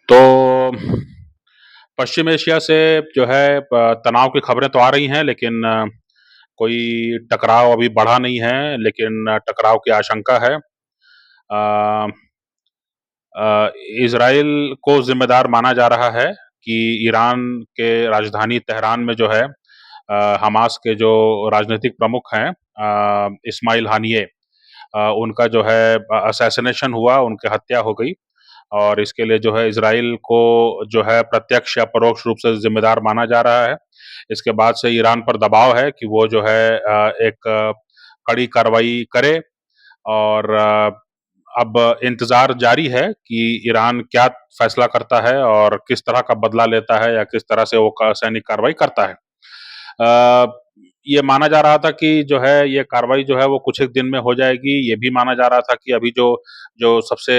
तो पश्चिम एशिया से जो है तनाव की खबरें तो आ रही हैं, लेकिन कोई टकराव अभी बढ़ा नहीं है, लेकिन टकराव की आशंका है। अ, इज़राइल को ज़िम्मेदार माना जा रहा है कि ईरान के राजधानी तेहरान में जो है हमास के जो राजनीतिक प्रमुख हैं, इस्माइल हानिये, उनका जो है असैसिनेशन हुआ, उनकी हत्या हो गई। और इसके लिए जो है इज़राइल को जो है प्रत्यक्ष या परोक्ष रूप से ज़िम्मेदार माना जा रहा है। इसके बाद से ईरान पर दबाव है कि वो जो है एक कड़ी कार्रवाई करे। और अब इंतज़ार जारी है कि ईरान क्या फैसला करता है और किस तरह का बदला लेता है या किस तरह से वो सैनिक कार्रवाई करता है। ये माना जा रहा था कि जो है ये कार्रवाई जो है वो कुछ एक दिन में हो जाएगी। ये भी माना जा रहा था कि अभी जो जो सबसे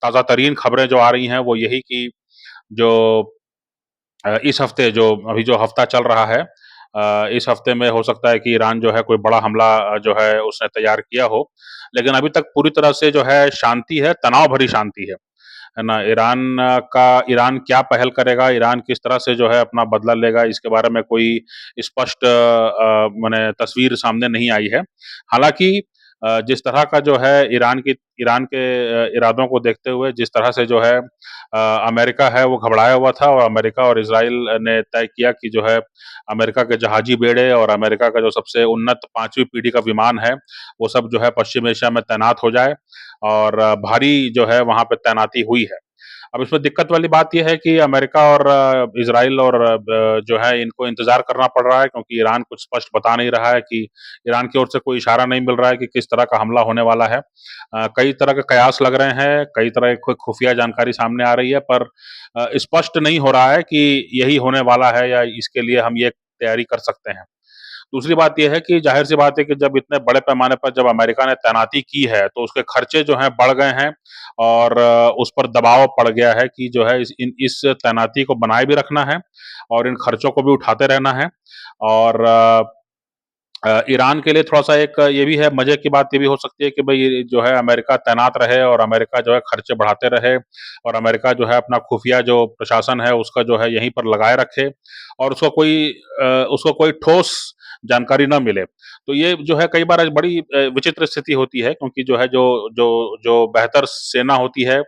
ताज़ा तरीन खबरें जो आ रही हैं वो यही कि जो इस हफ्ते जो अभी जो हफ्ता चल रहा है, इस हफ्ते में हो सकता है कि ईरान जो है कोई बड़ा हमला जो है उसने तैयार किया हो। लेकिन अभी तक पूरी तरह से जो है शांति है, तनाव भरी शांति है ना? ईरान क्या पहल करेगा, ईरान किस तरह से जो है अपना बदला लेगा, इसके बारे में कोई स्पष्ट माने तस्वीर सामने नहीं आई है। हालाँकि जिस तरह का जो है ईरान के इरादों को देखते हुए जिस तरह से जो है अमेरिका है वो घबराया हुआ था, और अमेरिका और इज़राइल ने तय किया कि जो है अमेरिका के जहाजी बेड़े और अमेरिका का जो सबसे उन्नत 5वीं पीढ़ी का विमान है, वो सब जो है पश्चिम एशिया में तैनात हो जाए। और भारी जो है वहाँ पे तैनाती हुई है। अब इसमें दिक्कत वाली बात ये है कि अमेरिका और इज़राइल और जो है इनको इंतज़ार करना पड़ रहा है, क्योंकि ईरान कुछ स्पष्ट बता नहीं रहा है कि ईरान की ओर से कोई इशारा नहीं मिल रहा है कि किस तरह का हमला होने वाला है। कई तरह के कयास लग रहे हैं, कई तरह की खुफिया जानकारी सामने आ रही है, पर स्पष्ट नहीं हो रहा है कि यही होने वाला है या इसके लिए हम ये तैयारी कर सकते हैं। दूसरी बात ये है कि ज़ाहिर-सी बात है कि जब इतने बड़े पैमाने पर जब अमेरिका ने तैनाती की है, तो उसके खर्चे जो हैं बढ़ गए हैं। और उस पर दबाव पड़ गया है कि जो है इस तैनाती को बनाए भी रखना है और इन खर्चों को भी उठाते रहना है। और ईरान के लिए थोड़ा-सा एक ये भी है, मज़े की बात ये भी हो सकती है कि भई ये जो है अमेरिका तैनात रहे और अमेरिका जो है खर्चे बढ़ाते रहे, और अमेरिका जो है अपना खुफिया जो प्रशासन है उसका जो है यहीं पर लगाए रखे, और उसको कोई ठोस जानकारी ना मिले। तो ये जो है कई बार बड़ी विचित्र स्थिति होती है, क्योंकि जो है जो जो जो बेहतर सेना होती है,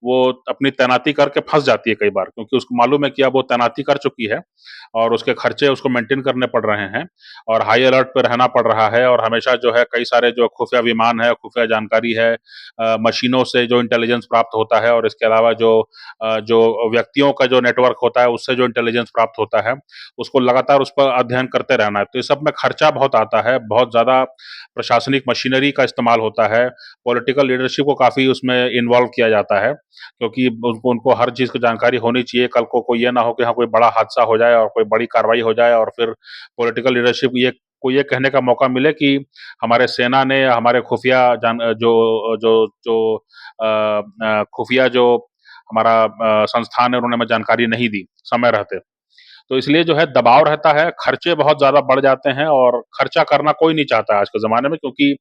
वो अपनी तैनाती करके फँस जाती है कई बार, क्योंकि उसको मालूम है कि अब वो तैनाती कर चुकी है और उसके खर्चे उसको मेंटेन करने पड़ रहे हैं और हाई अलर्ट पे रहना पड़ रहा है, और हमेशा जो है कई सारे जो खुफिया विमान है, खुफिया जानकारी है, मशीनों से जो इंटेलिजेंस प्राप्त होता है, और इसके अलावा जो व्यक्तियों का जो नेटवर्क होता है, उससे जो इंटेलिजेंस प्राप्त होता है, उसको लगातार उस पर अध्ययन करते रहना है। तो ये सब में खर्चा बहुत आता है, बहुत ज़्यादा प्रशासनिक मशीनरी का इस्तेमाल होता है, पॉलिटिकल लीडरशिप को काफ़ी उसमें इन्वॉल्व किया जाता है, क्योंकि उनको उनको हर चीज़ की जानकारी होनी चाहिए। कल को कोई ये ना हो कि हाँ, कोई बड़ा हादसा हो जाए और कोई बड़ी कार्रवाई हो जाए और फिर पॉलिटिकल लीडरशिप को ये कहने का मौका मिले कि हमारे सेना ने हमारे खुफिया जो जो जो खुफिया जो हमारा संस्थान है, उन्होंने हमें जानकारी नहीं दी समय रहते। तो इसलिए जो है दबाव रहता है, खर्चे बहुत ज़्यादा बढ़ जाते हैं, और खर्चा करना कोई नहीं चाहता है आज के ज़माने में, क्योंकि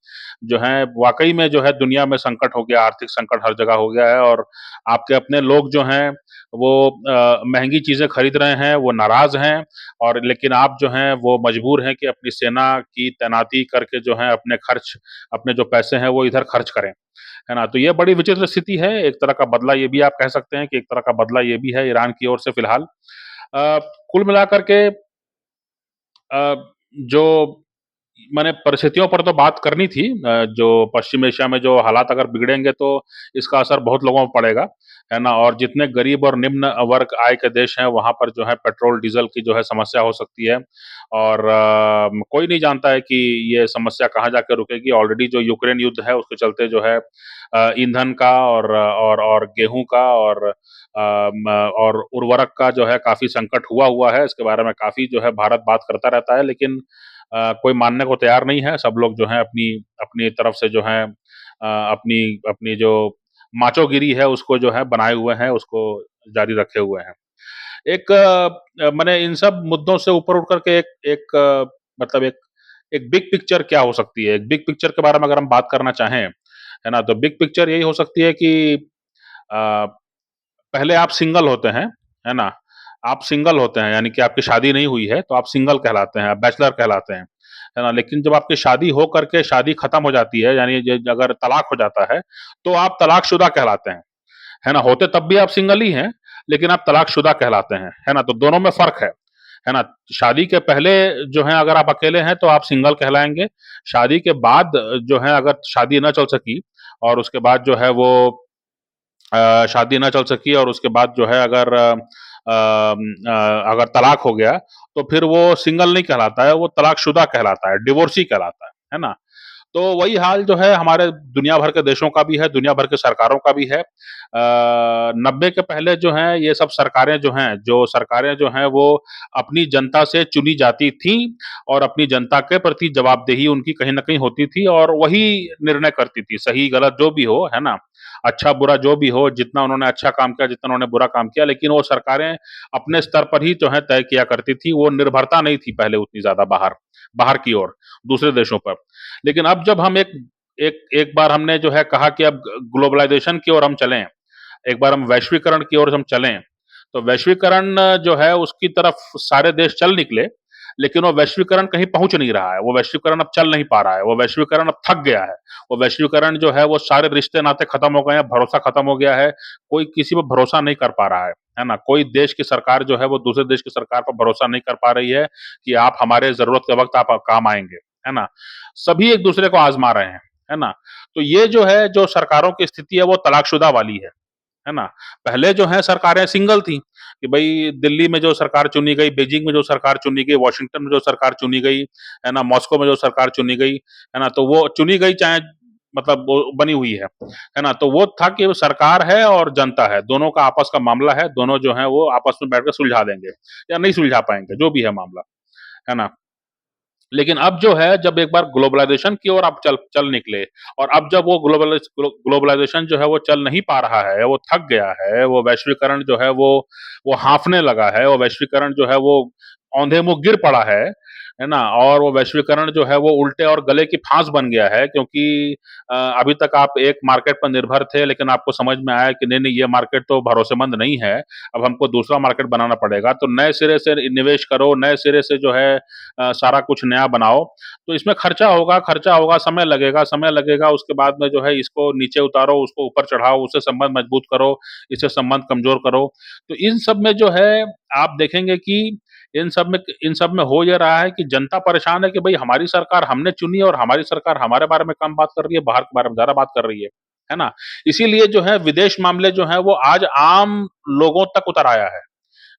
जो है वाक़ई में जो है दुनिया में संकट हो गया, आर्थिक संकट हर जगह हो गया है, और आपके अपने लोग जो हैं वो महँगी चीज़ें खरीद रहे हैं, वो नाराज़ हैं, और लेकिन आप जो हैं वो मजबूर हैं कि अपनी सेना की तैनाती करके जो है अपने जो पैसे हैं वो इधर खर्च करें, है ना? तो ये बड़ी विचित्र स्थिति है, एक तरह का बदला ये भी आप कह सकते हैं कि एक तरह का बदला ये भी है ईरान की ओर से फिलहाल। अ, कुल मिलाकर के अ, जो मैंने परिस्थितियों पर तो बात करनी थी, जो पश्चिम एशिया में जो हालात अगर बिगड़ेंगे तो इसका असर बहुत लोगों पर पड़ेगा, है ना? और जितने गरीब और निम्न वर्ग आय के देश हैं, वहाँ पर जो है पेट्रोल, डीज़ल की जो है समस्या हो सकती है, और कोई नहीं जानता है कि ये समस्या कहाँ जाके रुकेगी। ऑलरेडी जो यूक्रेन युद्ध है, उसके चलते जो है ईंधन का और गेहूँ का और उर्वरक का जो है काफ़ी संकट हुआ है। इसके बारे में काफ़ी जो है भारत बात करता रहता है, लेकिन कोई मानने को तैयार नहीं है। सब लोग जो हैं अपनी अपनी तरफ से जो है अपनी अपनी जो माचोगिरी है उसको जो है बनाए हुए हैं, उसको जारी रखे हुए हैं। माने इन सब मुद्दों से ऊपर उठ कर के एक एक मतलब एक बिग पिक्चर क्या हो सकती है? एक बिग पिक्चर के बारे में अगर हम बात करना चाहें, है ना? तो बिग पिक्चर यही हो सकती है कि अ पहले आप सिंगल होते हैं, है ना? आप सिंगल होते हैं यानी कि आपकी शादी नहीं हुई है, तो आप सिंगल कहलाते हैं, आप बैचलर कहलाते हैं, है ना? लेकिन जब आपकी शादी हो करके शादी खत्म हो जाती है, यानी ज अगर तलाक हो जाता है, तो आप तलाकशुदा कहलाते हैं, है ना? होते तब भी आप सिंगल ही हैं, लेकिन आप तलाकशुदा कहलाते हैं, है ना? तो दोनों में फ़र्क है ना? शादी के पहले जो है अगर आप अकेले हैं, तो आप सिंगल कहलाएँगे, शादी के बाद जो है अगर शादी ना चल सकी और उसके बाद जो है वो शादी ना चल सकी और उसके बाद जो है अगर तलाक हो गया, तो फिर वो सिंगल नहीं कहलाता है, वो तलाकशुदा कहलाता है, डिवोर्सी कहलाता है ना? तो वही हाल जो है हमारे दुनिया भर के देशों का भी है, दुनिया भर के सरकारों का भी है। 90 के पहले जो हैं ये सब सरकारें जो सरकारें जो हैं वो अपनी जनता से चुनी जाती थीं और अपनी जनता के प्रति जवाबदेही उनकी कहीं न कहीं होती थी और वही निर्णय करती थी, सही-गलत जो भी हो, है ना? अच्छा-बुरा जो भी हो, जितना उन्होंने अच्छा काम किया, जितना उन्होंने बुरा काम किया, लेकिन वो सरकारें अपने स्तर पर ही जो है तय किया करती थी, वो निर्भरता नहीं थी पहले उतनी ज़्यादा बाहर बाहर की ओर, दूसरे देशों पर। लेकिन अब जब हम एक एक एक बार हमने जो है कहा कि अब ग्लोबलाइज़ेशन की ओर हम चलें, एक बार हम वैश्वीकरण की ओर हम चलें, तो वैश्वीकरण जो है उसकी तरफ सारे देश चल निकले, लेकिन वो वैश्वीकरण कहीं पहुँच नहीं रहा है, वो वैश्वीकरण अब चल नहीं पा रहा है, वो वैश्वीकरण अब थक गया है। वो वैश्वीकरण जो है वो सारे रिश्ते-नाते खत्म हो गए हैं, भरोसा खत्म हो गया है, कोई किसी पे भरोसा नहीं कर पा रहा है ना? कोई देश की सरकार जो है वो दूसरे देश की सरकार पर भरोसा नहीं कर पा रही है कि आप हमारे ज़रूरत के वक़्त आप काम आएँगे, है ना? सभी एक-दूसरे को आज़मा रहे हैं, है ना? तो ये जो है, जो सरकारों की स्थिति है वो तलाकशुदा वाली है ना? पहले जो है सरकारें सिंगल थी, कि भई दिल्ली में जो सरकार चुनी गई, बीजिंग में जो सरकार चुनी गई, वॉशिंगटन में जो सरकार चुनी गई, है ना? मॉस्को में जो सरकार चुनी गई, है ना? तो वो चुनी गई चाहे मतलब वो बनी हुई है ना? तो वो था कि वो सरकार है और जनता है, दोनों का आपस का मामला है, दोनों जो हैं वो आपस में बैठ के सुलझा देंगे या नहीं सुलझा पाएँगे, जो भी है मामला, है ना? लेकिन अब जो है जब एक बार ग्लोबलाइज़ेशन की ओर आप चल चल निकले और अब जब वो ग्लोबलाइज़ेशन जो है वो चल नहीं पा रहा है, वो थक गया है, वो वैश्वीकरण जो है वो हाँफने लगा है, वो वैश्वीकरण जो है वो औंधे मुँह गिर पड़ा है ना? और वो वैश्वीकरण जो है वो उल्टे और गले की फांस बन गया है क्योंकि अभी तक आप एक मार्केट पर निर्भर थे लेकिन आपको समझ में आया कि नहीं, नहीं ये मार्केट तो भरोसेमंद नहीं है, अब हमको दूसरा मार्केट बनाना पड़ेगा, तो नए सिरे से निवेश करो, नए सिरे से जो है सारा कुछ नया बनाओ, तो इसमें खर्चा होगा, समय लगेगा, उसके बाद में जो है इसको नीचे उतारो, उसको ऊपर चढ़ाओ, उससे संबंध मजबूत करो, इससे संबंध कमज़ोर करो। तो इन सब में जो है आप देखेंगे कि इन सब में हो ये रहा है कि जनता परेशान है कि भई हमारी सरकार हमने चुनी और हमारी सरकार हमारे बारे में कम बात कर रही है, बाहर के बारे में ज़्यादा बात कर रही है ना? इसीलिए जो है विदेश मामले जो हैं वो आज आम लोगों तक उतर आया है।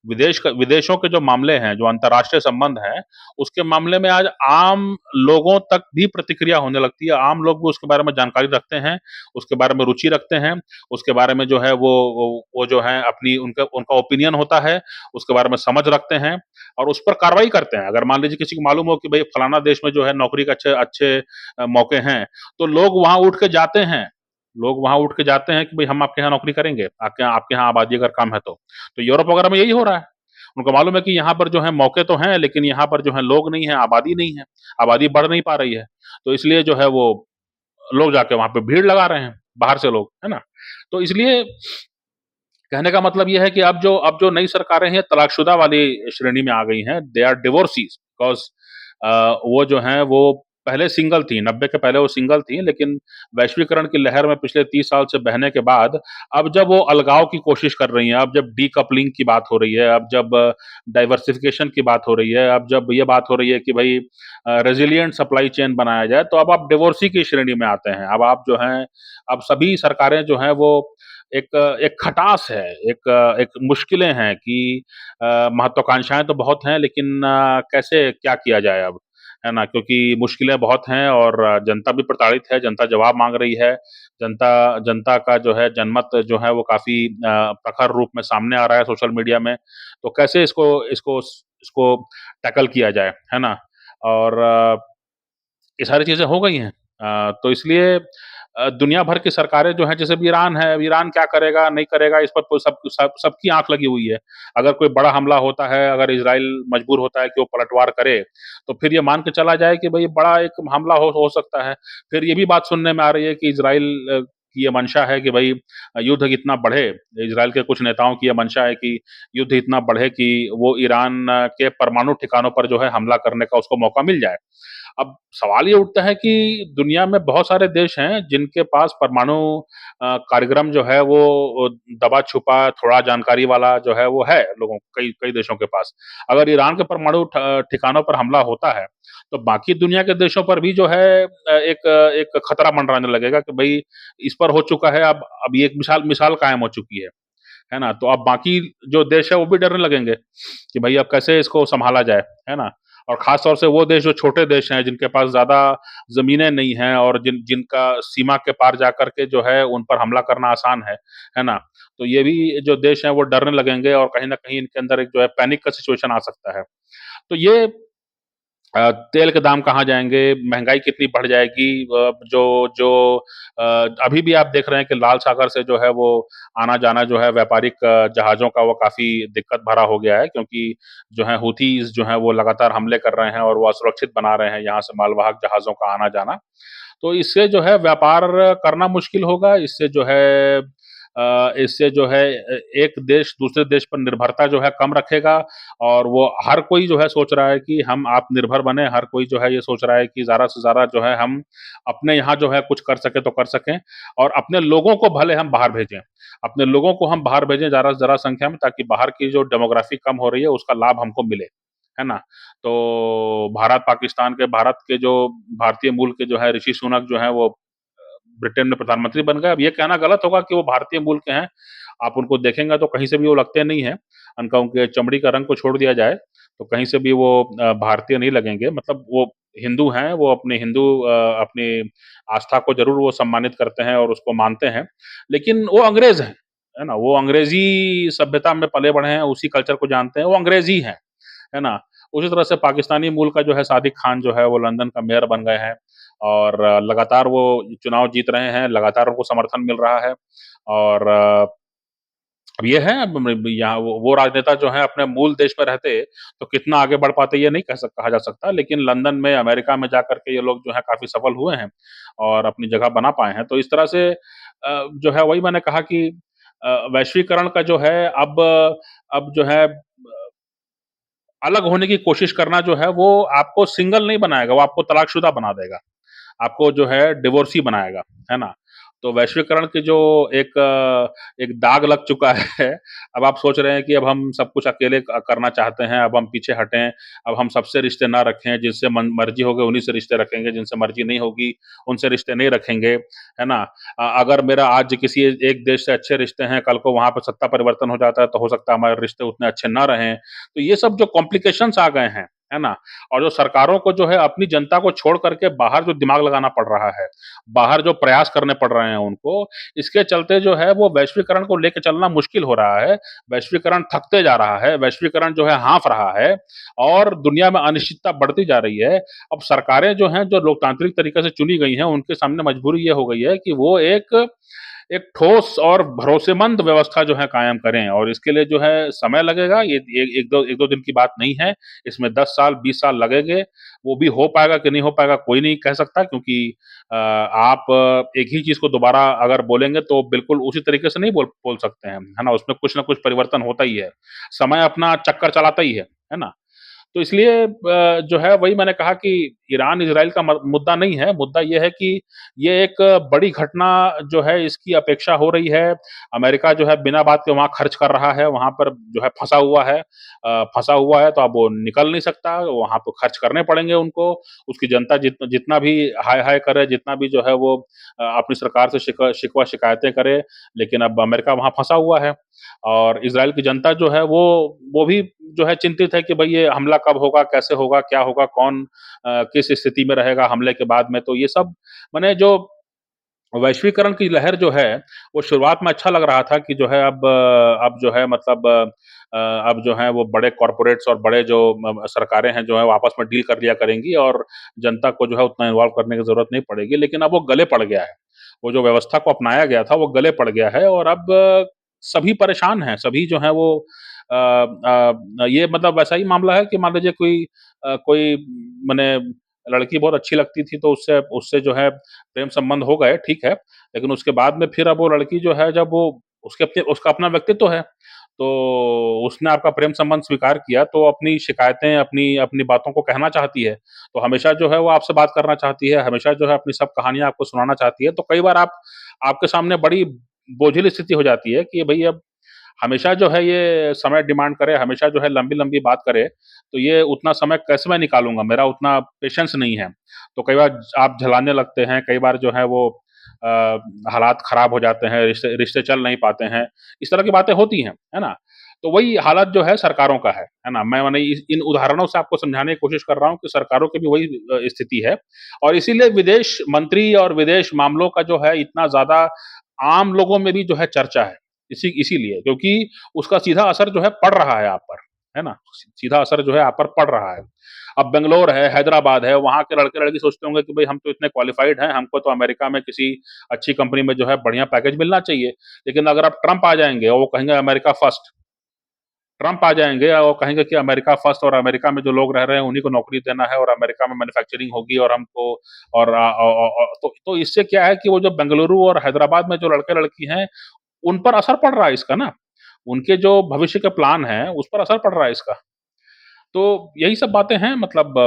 विदेशों के जो मामले हैं, जो अंतर्राष्ट्रीय संबंध हैं, उसके मामले में आज आम लोगों तक भी प्रतिक्रिया होने लगती है। आम लोग भी उसके बारे में जानकारी रखते हैं, उसके बारे में रुचि रखते हैं, उसके बारे में जो है वो जो है अपनी उनका उनका ओपिनियन होता है, उसके बारे में समझ रखते हैं और उस पर कार्रवाई करते हैं। अगर मान लीजिए किसी को मालूम हो कि भई फलाना देश में जो है नौकरी के अच्छे अच्छे मौके हैं, तो लोग वहाँ उठ के जाते हैं। लोग वहाँ उठ के जाते हैं कि भई हम आपके यहाँ नौकरी करेंगे, आपके यहाँ आबादी अगर कम है तो। तो यूरोप वगैरह में यही हो रहा है। उनको मालूम है कि यहाँ पर जो है मौके तो हैं, लेकिन यहाँ पर जो है लोग नहीं हैं, आबादी नहीं है, आबादी बढ़ नहीं पा रही है। तो इसलिए जो है वो लोग जाके वहाँ पे भीड़ लगा रहे हैं, बाहर से लोग, है ना? तो इसलिए कहने का मतलब ये है कि अब जो नई सरकारें हैं, तलाकशुदा वाली श्रेणी में आ गई हैं, दे आर डिवोर्सीज़ बिकॉज़ वो जो हैं वो पहले सिंगल थी, 90 के पहले वो सिंगल थी, लेकिन वैश्वीकरण की लहर में पिछले 30 साल से बहने के बाद, अब जब वो अलगाव की कोशिश कर रही हैं, अब जब डीकपलिंग की बात हो रही है, अब जब डाइवर्सिफ़िकेशन की बात हो रही है, अब जब ये बात हो रही है कि भई रेज़िलिएंट सप्लाई चेन बनाया जाए, तो अब आप डिवोर्सी की श्रेणी में आते हैं। अब आप जो हैं, अब सभी सरकारें जो हैं वो एक एक खटास है, एक मुश्किलें हैं कि महत्वाकांक्षाएँ तो बहुत हैं लेकिन कैसे क्या किया जाए अब, है ना? क्योंकि मुश्किलें बहुत हैं और जनता भी प्रताड़ित है, जनता जवाब माँग रही है, जनता जनता का जो है जनमत जो है वो काफ़ी प्रखर रूप में सामने आ रहा है सोशल मीडिया में, तो कैसे इसको टैकल किया जाए, है ना? और ये सारी चीज़ें हो गई हैं। तो इसलिए दुनिया भर की सरकारें जो हैं जैसे अभी ईरान है, अब ईरान क्या करेगा, नहीं करेगा इस पर तो सबकी आँख लगी हुई है। अगर कोई बड़ा हमला होता है, अगर इज़राइल मजबूर होता है कि वो पलटवार करे, तो फिर ये मान के चला जाए कि भई बड़ा एक हमला हो सकता है। फिर ये भी बात सुनने में आ रही है कि इज़राइल की ये मंशा है कि भई युद्ध इतना बढ़े, इज़राइल के कुछ नेताओं की ये मंशा है कि युद्ध इतना बढ़े कि वो ईरान के परमाणु ठिकानों पर जो है हमला करने का उसको मौका मिल जाए। अब सवाल ये उठता है कि दुनिया में बहुत सारे देश हैं जिनके पास परमाणु कार्यक्रम जो है वो दबा-छुपा थोड़ा जानकारी वाला जो है वो है लोगों कई कई देशों के पास। अगर ईरान के परमाणु ठिकानों पर हमला होता है, तो बाकी दुनिया के देशों पर भी जो है एक खतरा मंडराने लगेगा कि भई इस पर हो चुका है अब ये एक मिसाल मिसाल कायम हो चुकी है ना? तो अब बाकी जो देश है वो भी डरने लगेंगे कि भई अब कैसे इसको सँभाला जाए, है ना? और ख़ास तौर से वो देश जो छोटे देश हैं, जिनके पास ज़्यादा ज़मीनें नहीं हैं और जिनका सीमा के पार जाकर के जो है उन पर हमला करना आसान है ना? तो ये भी जो देश हैं वो डरने लगेंगे और कहीं न कहीं इनके अंदर एक जो है पैनिक का सिचुएशन आ सकता है। तो ये तेल के दाम कहाँ जाएँगे, महँगाई कितनी बढ़ जाएगी जो जो अ, अभी भी आप देख रहे हैं कि लाल सागर से जो है वो आना-जाना जो है व्यापारिक जहाज़ों का वो काफ़ी दिक्कत भरा हो गया है क्योंकि जो है हूथीज़ जो हैं वो लगातार हमले कर रहे हैं और वो असुरक्षित बना रहे हैं यहाँ से मालवाहक जहाज़ों का आना-जाना। तो इससे जो है व्यापार करना मुश्किल होगा, इससे जो है एक देश दूसरे देश पर निर्भरता जो है कम रखेगा और वो हर कोई जो है सोच रहा है कि हम आत्मनिर्भर बने, हर कोई जो है ये सोच रहा है कि ज़्यादा से ज़्यादा जो है हम अपने यहाँ जो है कुछ कर सकें तो कर सकें और अपने लोगों को भले हम बाहर भेजें। अपने लोगों को हम बाहर भेजें ज़्यादा से ज़्यादा संख्या में ताकि बाहर की जो डेमोग्राफ़ी कम हो रही है उसका लाभ हमको मिले, है ना? तो भारत के जो भारतीय मूल के जो है ऋषि सुनक जो हैं वो ब्रिटेन में प्रधानमंत्री बन गए। अब ये कहना गलत होगा कि वो भारतीय मूल के हैं। आप उनको देखेंगे तो कहीं से भी वो लगते नहीं हैं। उनका उनके चमड़ी का रंग को छोड़ दिया जाए, तो कहीं से भी वो भारतीय नहीं लगेंगे। मतलब वो हिंदू हैं, वो अपनी आस्था को ज़रूर वो सम्मानित करते हैं और उसको मानते हैं। लेकिन वो अंग्रेज़ हैं, है ना? वो अंग्रेज़ी सभ्यता में पले-बढ़े हैं, उसी कल्चर को जानते हैं, वो अंग्रेज़ ही हैं। है ना? उसी तरह से पाकिस्तानी मूल का जो है सादिक खान जो है वो लंदन का मेयर बन गए हैं और लगातार वो चुनाव जीत रहे हैं, लगातार उनको समर्थन मिल रहा है और अब ये है अब म यहाँ वो राजनेता जो हैं अपने मूल देश में रहते, तो कितना आगे बढ़ पाते ये नहीं कहा जा सकता, लेकिन लंदन में, अमेरिका में जाकर के ये लोग जो हैं काफ़ी सफल हुए हैं और अपनी जगह बना पाए हैं। तो इस तरह से जो है वही मैंने कहा कि वैश्वीकरण का जो है अब जो है अलग होने की कोशिश करना जो है वो आपको सिंगल नहीं बनाएगा, वो आपको तलाकशुदा बना देगा। आपको जो है डिवोर्सी बनाएगा, है ना? तो वैश्वीकरण की जो एक दाग लग चुका है, अब आप सोच रहे हैं कि अब हम सब कुछ अकेले करना चाहते हैं, अब हम पीछे हटें, अब हम सबसे रिश्ते ना रखें, जिनसे मन मर्ज़ी होगी उन्हीं से रिश्ते रखेंगे, जिनसे मर्ज़ी नहीं होगी, उनसे रिश्ते नहीं रखेंगे, है ना? अगर मेरा आज किसी एक देश से अच्छे रिश्ते हैं, कल को वहाँ पे सत्ता परिवर्तन हो जाता है, तो हो सकता है हमारे रिश्ते उतने अच्छे ना रहें। तो ये सब जो कॉम्प्लिकेशंस आ गए हैं, है ना? और जो सरकारों को जो है अपनी जनता को छोड़ करके बाहर जो दिमाग लगाना पड़ रहा है, बाहर जो प्रयास करने पड़ रहे हैं उनको, इसके चलते जो है वो वैश्वीकरण को लेके चलना मुश्किल हो रहा है। वैश्वीकरण थकते जा रहा है, वैश्वीकरण जो है हाँफ रहा है और दुनिया में अनिश्चितता बढ़ती जा रही है। अब सरकारें जो हैं, जो लोकतांत्रिक तरीके से चुनी गई हैं, उनके सामने मजबूरी ये हो गई है कि वो एक एक ठोस और भरोसेमंद व्यवस्था जो है कायम करें और इसके लिए जो है समय लगेगा, ये ए 1-2 दिन की बात नहीं है, इसमें 10 साल, 20 साल लगेंगे। वो भी हो पाएगा कि नहीं हो पाएगा कोई नहीं कह सकता क्योंकि आप एक ही चीज़ को दोबारा अगर बोलेंगे तो बिल्कुल उसी तरीके से नहीं बोल बोल सकते हैं, है ना? उसमें कुछ न कुछ परिवर्तन होता ही है। समय अपना चक्कर चलाता ही है ना? तो इसलिए जो है वही मैंने कहा कि ईरान-इज़राइल का मुद्दा नहीं है, मुद्दा ये है कि ये एक बड़ी घटना जो है इसकी अपेक्षा हो रही है। अमेरिका जो है बिना बात के वहाँ खर्च कर रहा है, वहाँ पर जो है फँसा हुआ है तो अब वो निकल नहीं सकता, वहाँ पे खर्च करने पड़ेंगे उनको। उसकी जनता जितना भी हाय-हाय करे, जितना भी जो है वो अपनी सरकार से शिकवा शिकायतें करे, लेकिन अब अमेरिका वहाँ फँसा हुआ है। और इज़राइल की जनता जो है वो भी जो है चिंतित है कि भई ये हमला कब होगा, कैसे होगा, क्या होगा, कौन किस स्थिति में रहेगा हमले के बाद में। तो ये सब माने जो वैश्वीकरण की लहर जो है, वो शुरुआत में अच्छा लग रहा था कि जो है अब जो है मतलब अब जो है वो बड़े कॉर्पोरेट्स और बड़े जो सरकारें हैं जो है वो आपस में डील कर लिया करेंगी और जनता को जो है उतना इन्वॉल्व करने की ज़रूरत नहीं पड़ेगी। लेकिन अब वो गले पड़ गया है। वो जो व्यवस्था को अपनाया गया था, वो गले पड़ गया है और अब सभी परेशान हैं, सभी जो हैं वो ये मतलब वैसा ही मामला है कि मान लीजिए कोई माने लड़की बहुत अच्छी लगती थी तो उससे उससे जो है प्रेम संबंध हो गए, ठीक है। लेकिन उसके बाद में फिर अब वो लड़की जो है जब वो उसका अपना व्यक्तित्व है, तो उसने आपका प्रेम संबंध स्वीकार किया तो अपनी शिकायतें, अपनी अपनी बातों को कहना चाहती है। तो हमेशा जो है वो आपसे बात करना चाहती है, हमेशा जो है अपनी सब कहानियाँ आपको सुनाना चाहती है। तो कई बार आपके सामने बड़ी बोझिल स्थिति हो जाती है कि भई अब हमेशा जो है ये समय डिमांड करे, हमेशा जो है लंबी-लंबी बात करे, तो ये उतना समय कैसे मैं निकालूँगा? मेरा उतना पेशेंस नहीं है। तो कई बार आप झलाने लगते हैं, कई बार जो है वो अ, हालात खराब हो जाते हैं, रिश्ते रिश्ते चल नहीं पाते हैं, इस तरह की बातें होती हैं, है ना? तो वही हालत जो है सरकारों का है ना? मैं माने इस इन उदाहरणों से आपको समझाने की कोशिश कर रहा हूँ कि सरकारों की भी वही स्थिति है और इसीलिए विदेश मंत्री और विदेश मामलों का जो है इतना ज़्यादा आम लोगों में भी जो है चर्चा है। इसीलिए क्योंकि उसका सीधा असर जो है पड़ रहा है आप पर, है ना? सीधा असर जो है आप पर पड़ रहा है। अब बैंगलोर है, हैदराबाद है, वहाँ के लड़के-लड़की सोचते होंगे कि भई हम तो इतने क्वालिफ़ाइड हैं, हमको तो अमेरिका में किसी अच्छी कंपनी में जो है बढ़िया पैकेज मिलना चाहिए। लेकिन अगर अब ट्रम्प आ जाएँगे और वो कहेंगे अमेरिका फर्स्ट, ट्रम्प आ जाएँगे और वो कहेंगे कि अमेरिका फर्स्ट और अमेरिका में जो लोग रह रहे हैं उन्हीं को नौकरी देना है और अमेरिका में मैन्युफैक्चरिंग होगी और हमको और तो इससे क्या है कि वो जो बेंगलुरु और हैदराबाद में जो लड़के-लड़की हैं, उन पर असर पड़ रहा है इसका ना। उनके जो भविष्य के प्लान हैं, उस पर असर पड़ रहा है इसका। तो यही सब बातें हैं मतलब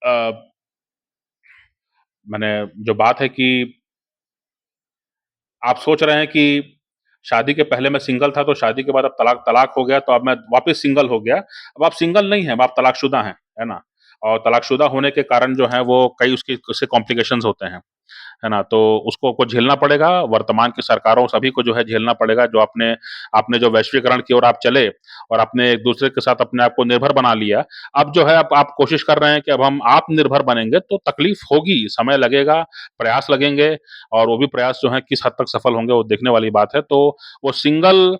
अ, माने जो बात है कि आप सोच रहे हैं कि शादी के पहले मैं सिंगल था, तो शादी के बाद अब तलाक तलाक हो गया, तो अब मैं वापस सिंगल हो गया। अब आप सिंगल नहीं हैं, अब आप तलाकशुदा हैं, है ना? और तलाकशुदा होने के कारण जो है वो कई उससे कॉम्प्लिकेशंस होते हैं। है ना? तो उसको को झेलना पड़ेगा, वर्तमान की सरकारों सभी को जो है झेलना पड़ेगा, जो आपने आपने जो वैश्वीकरण की ओर आप चले और आपने एक-दूसरे के साथ अपने आप को निर्भर बना लिया। अब जो है आप कोशिश कर रहे हैं कि अब हम आत्मनिर्भर बनेंगे, तो तकलीफ होगी, समय लगेगा, प्रयास लगेंगे और वो भी प्रयास जो हैं किस हद तक सफल होंगे, वो देखने वाली बात है। तो वो सिंगल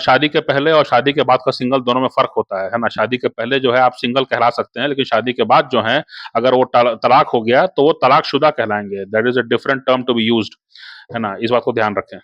शादी के पहले और शादी के बाद का सिंगल दोनों में फ़र्क होता है ना? शादी के पहले जो है आप सिंगल कहला सकते हैं, लेकिन शादी के बाद जो हैं अगर वो तलाक हो गया तो वो तलाकशुदा कहलाएँगे। That is a different term to be used, है ना? इस बात को ध्यान रखें।